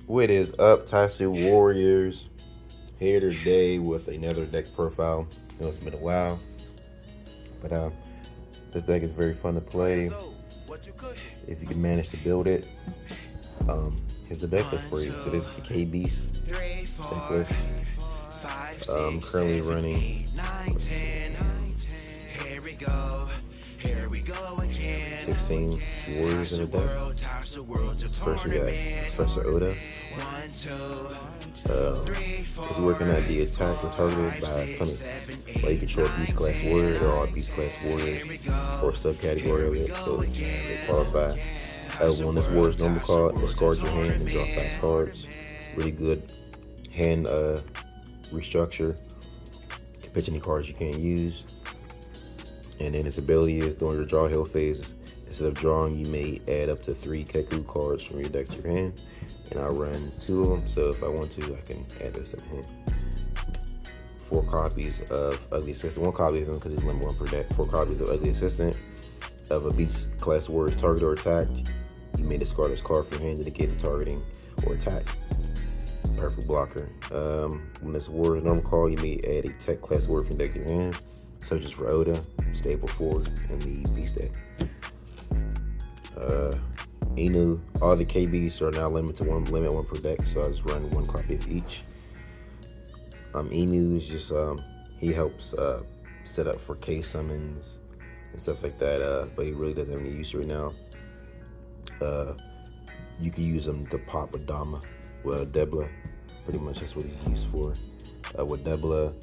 What is up, Tatsu Warriors? Here today with another deck profile. I know it's been a while, but this deck is very fun to play if you can manage to build it. Here's the deck list for you. So this is the K Beast deck list. I'm currently running 16 warriors in the deck. First we got Professor Oda. Is working at the attack when targeted by opponent. Like you control a beast class warrior, or all beast class warriors, or subcategory of it, so they qualify. When this warrior's normal card, discard your hand and draw 5 cards. Really good hand restructure. Can pitch any cards you can't use. And then its ability is during your draw hill phase, instead of drawing, you may add up to 3 Keku cards from your deck to your hand. And I run 2 of them, so if I want to, I can add those to the hand. 4 copies of Ugly Assistant, 1 copy of them because it's limit 1 per deck. 4 copies of Ugly Assistant of a beast class warrior's target or attack. You may discard this card from your hand to negate the targeting or attack. Perfect blocker. When this warrior's normal call, you may add a tech class warrior from deck to your hand, such as for Oda, staple 4 in the beast deck. Inu, all the KBs are now limited to limit 1 per deck, so I just run 1 copy of each. Inu is just he helps set up for K summons and stuff like that, but he really doesn't have any use right now. You can use him to pop with Dama, well, Debla. Pretty much that's what he's used for. With Debla,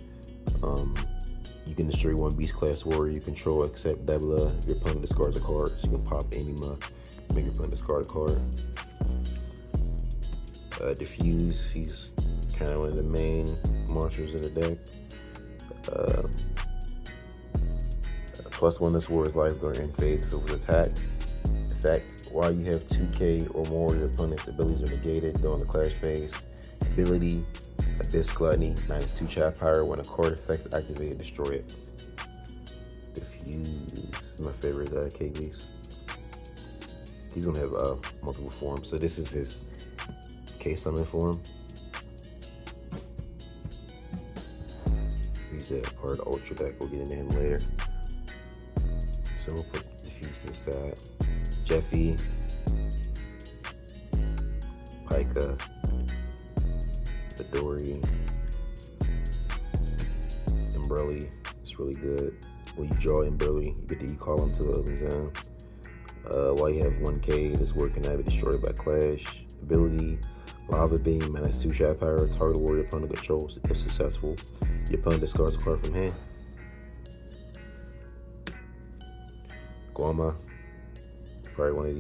you can destroy 1 beast class warrior you control except Debla. If your opponent discards a card, so you can pop Anima, make your opponent discard a card. Diffuse, he's kind of one of the main monsters in the deck. +1 this warrior's life during end phase if it was attacked. Effect, while you have 2K or more of your opponent's abilities are negated during the clash phase. Ability, Abyss Gluttony, -2 chat power. When a card effects activated, destroy it. Diffuse is my favorite KBs. He's gonna have multiple forms. So this is his K summon form. He's a part of Ultra deck. We'll get into him later. So we'll put Diffuse to the side. Jeffy, Pika, Midori, Umbrelli. It's really good. When you draw Umbrelli, you get to e-call him to the open zone. While you have 1K, this word cannot be destroyed by clash. Ability, Lava Beam, -2 chat power. Target warrior opponent controls. If successful, your opponent discards a card from hand. Guama, probably one of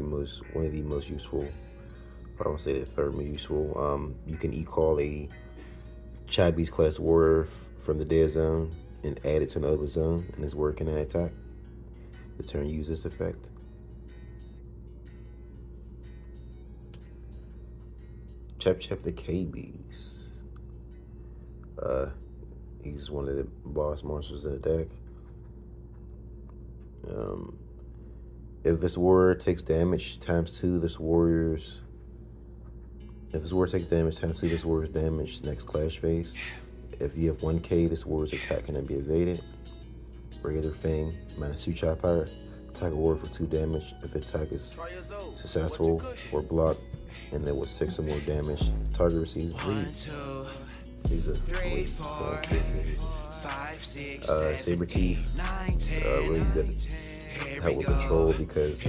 the most useful. I would say the 3rd most useful. You can e-call a Chad Beast class warrior from the dead zone and add it to another zone, and this warrior can attack. The turn use this effect. Chep the KBs. He's one of the boss monsters in the deck. If this warrior takes damage ×2, this warrior's damage next clash phase. If you have 1K, this warrior's attack cannot be evaded. Regular Fang, -2 chat power. Attack a warrior for 2 damage. If the attack is successful or blocked, and there was 6 or more damage, target receives bleed. He's a bleed. Saber Teeth, really good help with control because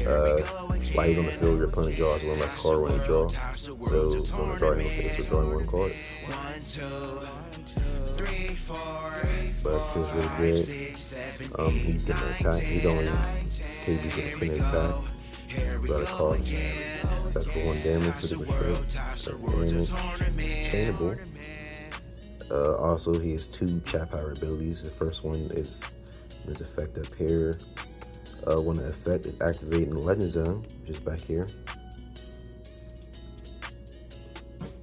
while he's on the field, your opponent draws 1 less card when he draws. So when the drawing phase, we're drawing 1 card. But skill's really good. He can attack. He's only KB can clean attack. Got a card. That's for 1 damage for the betrayal. Chainable. Also, he has 2 chat power abilities. The first one is his effect up here. When the effect is activated in the Legend Zone, which is back here,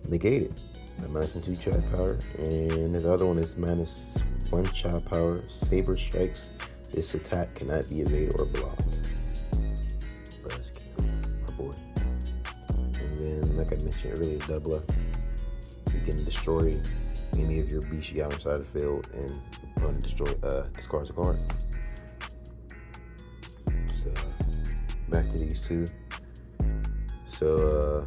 negate it. -2 chat power. And the other one is -1 chat power. Saber strikes. This attack cannot be evaded or blocked. But that's cute, my boy. And then, like I mentioned earlier, Debla. can destroy any of your beasts you got inside the field, and your opponent discards a card. So back to these two. So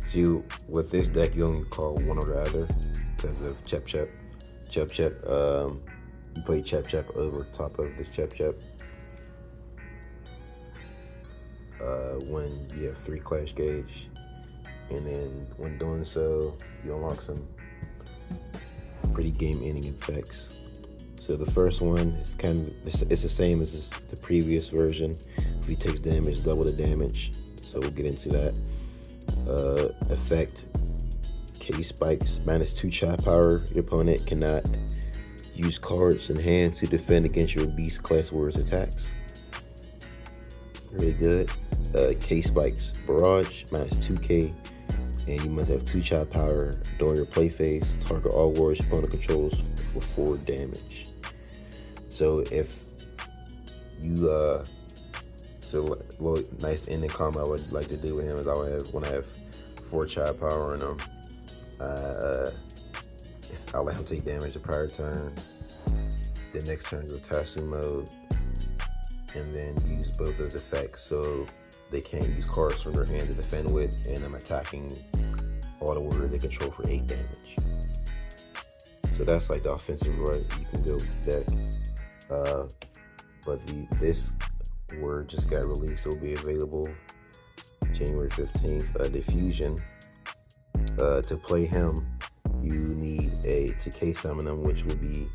see, with this deck you only call one or the other because of Chep Chep. You play Chep Chep over top of this Chep Chep. When you have 3 Clash Gauge, and then when doing so, you unlock some pretty game-ending effects. So the first one is it's the same as the previous version. If he takes damage, double the damage. So we'll get into that. Effect: K spikes, -2 chop power. Your opponent cannot use cards in hand to defend against your beast class warrior's attacks. Really good. K spikes, barrage, -2K, and you must have 2 chop power during your play phase. Target all warriors your opponent controls for 4 damage. So if you nice ending combo I would like to do with him is when I have 4 chop power in him, I'll let him take damage the prior turn. The next turn go Tatsu mode, and then use both those effects so they can't use cards from their hand to defend with, and I'm attacking all the warriors they control for 8 damage. So that's like the offensive right you can go with the deck. But this word just got released. It will be available January 15th. Diffusion. To play him, you need to K summon him, which would be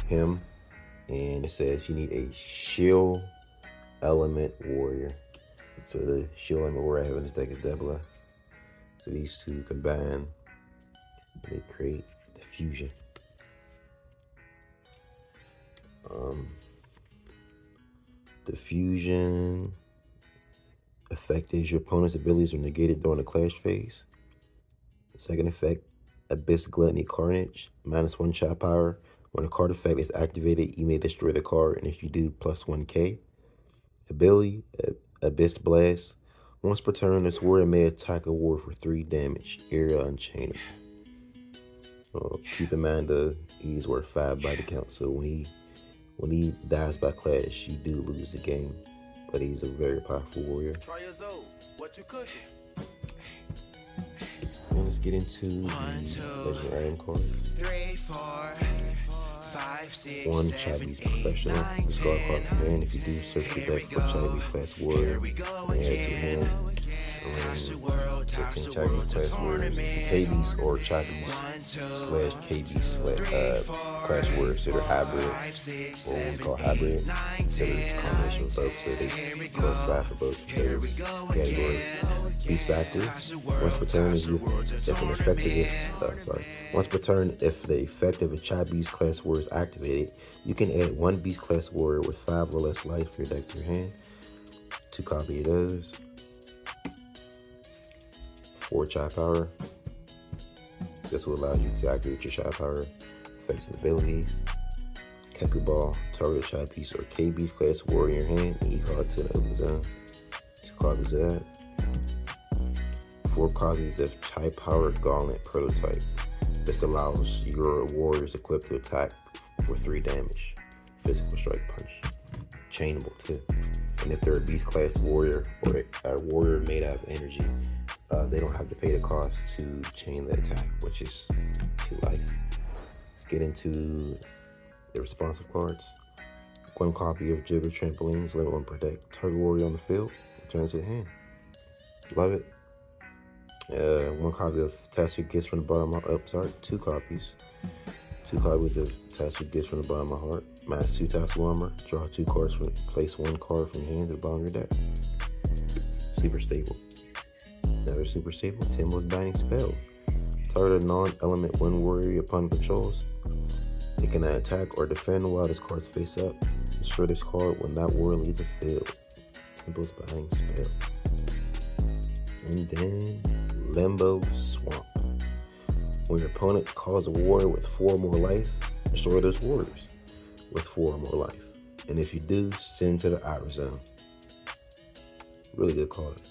him, and it says you need a shield element warrior. So the shield element warrior I have in this deck is Debla. So these two combine and they create diffusion. Diffusion effect is your opponent's abilities are negated during the clash phase. Second effect, Abyss Gluttony Carnage, -1 chop power. When a card effect is activated, you may destroy the card, and if you do, +1K. Ability, Abyss Blast. Once per turn, this warrior may attack a warrior for 3 damage. Area Unchained. Keep in mind he's worth 5 by the count, so when he dies by clash, you do lose the game. But he's a very powerful warrior. What you cooking? Let's get into the legendary item cards. 3, 4, 5, 6, 1 7, Chinese 8, professional. 9, This card 10. card command. If you do, search the deck for Chinese class warrior and add your hand. 15 Chinese class warriors, KBs or Chinese /KB class warriors that are hybrid, or what we call hybrid. So there's a combination of both, so they classify for both categories. Beast factor. Once per turn, if the effective of Chai Beast class warrior is activated, you can add 1 Beast class warrior with 5 or less life to your deck to your hand. 2 copy of those. 4 Chai power. This will allow you to activate your Chai power effects and abilities. Kepu Ball, target Chai Beast or K Beast class warrior in your hand, and you call it to an open zone. 2 copies of that. 4 copies of Chai Power Gauntlet Prototype. This allows your warriors equipped to attack for 3 damage. Physical strike punch. Chainable too. And if they're a beast class warrior or a warrior made out of energy, they don't have to pay the cost to chain the attack, which is 2 life. Let's get into the responsive cards. 1 copy of Jigger Trampolines, level 1 protect. Target warrior on the field, return to the hand. Love it. 1 copy of Tatsu Gifts from the Bottom of my heart. 2 copies. 2 copies of Tatsu Gifts from the Bottom of my heart. -2 Tatsu Armor. Draw 2 cards from place 1 card from your hand to the bottom of your deck. Super stable. Another super stable. Timbo's Binding Spell. Target a non-element 1 warrior your opponent controls. It can attack or defend while this card's face up. Destroy this card when that warrior leaves the field. Timbo's Binding Spell. And then Limbo Swamp. When your opponent calls a warrior with 4 or more life, destroy those warriors with 4 or more life. And if you do, send to the outer zone. Really good card.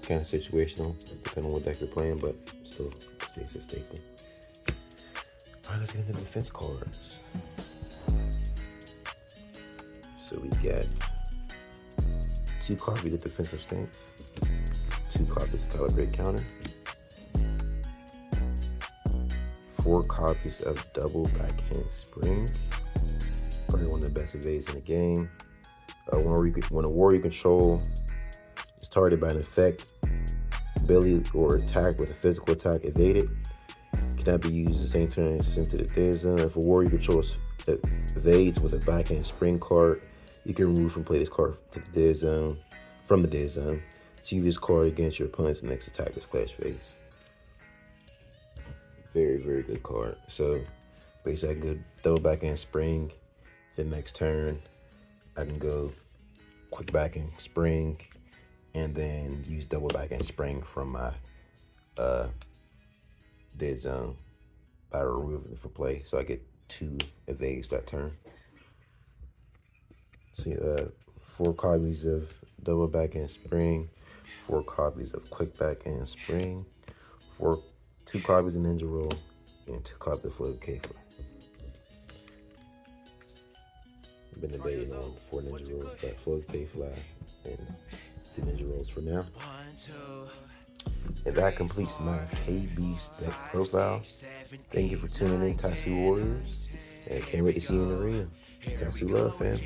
kind of situational, depending on what deck you're playing, but still, it's a staple. Alright, let's get into the defense cards. So we got 2 copies of Defensive Stance, 2 copies of Calibrate Counter, 4 copies of Double Backhand Spring, probably one of the best evades in the game. When a warrior control is targeted by an effect, ability, or attack with a physical attack evaded, cannot be used the same turn as sent to the dead zone. If a warrior controls evades with a backhand spring card, you can remove from play this card to the dead zone from the dead zone. Choose this card against your opponent's next attack with splash phase. Very, very good card. So basically I can go double backhand spring. The next turn I can go quick backhand spring and then use double backhand spring from my dead zone by removing it from play. So I get 2 evades that turn. See, 4 copies of double backhand spring, 4 copies of quick backhand spring, 2 copies of ninja roll, and 2 copies of float K-Fly. I've been debating on 4 ninja rolls, but float K-Fly and 2 ninja rolls for now. And that completes my KB deck profile. Thank you for tuning in, Tatsu Warriors. And can't wait to see you in the arena. Tatsu love, fam.